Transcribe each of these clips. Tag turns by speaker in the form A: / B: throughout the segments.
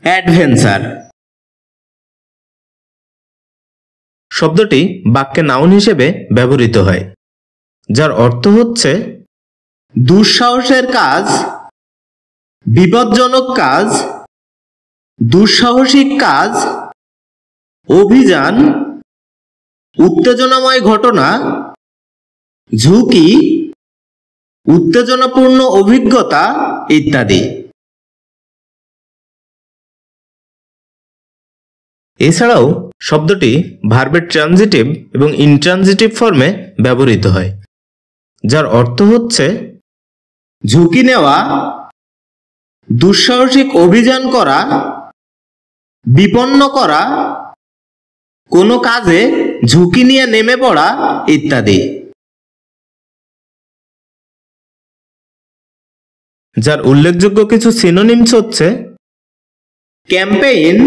A: Adventure শব্দটি বাক্যে noun হিসেবে ব্যবহৃত হয়, যার অর্থ হচ্ছে দুঃসাহসের কাজ, বিপজ্জনক কাজ, দুঃসাহসিক কাজ, অভিযান, উত্তেজনাময় ঘটনা, ঝুঁকি, উত্তেজনাপূর্ণ অভিজ্ঞতা ইত্যাদি। এছাড়াও শব্দটি ভার্বের ট্রানজিটিভ এবং ইনট্রানজিটিভ ফর্মে ব্যবহৃত হয়, যার অর্থ হচ্ছে ঝুঁকি নেওয়া, দুঃসাহসিক অভিযান করা, বিপন্ন করা, কোনো কাজে ঝুঁকি নিয়ে নেমে পড়া ইত্যাদি। যার উল্লেখযোগ্য কিছু সিনোনিমস হচ্ছে campaign,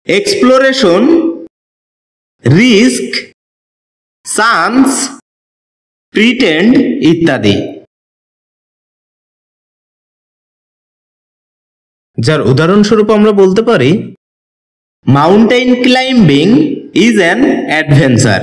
A: exploration, risk, chance, pretend ইত্যাদি। যার উদাহরণস্বরূপ আমরা বলতে পারি mountain climbing is an adventure.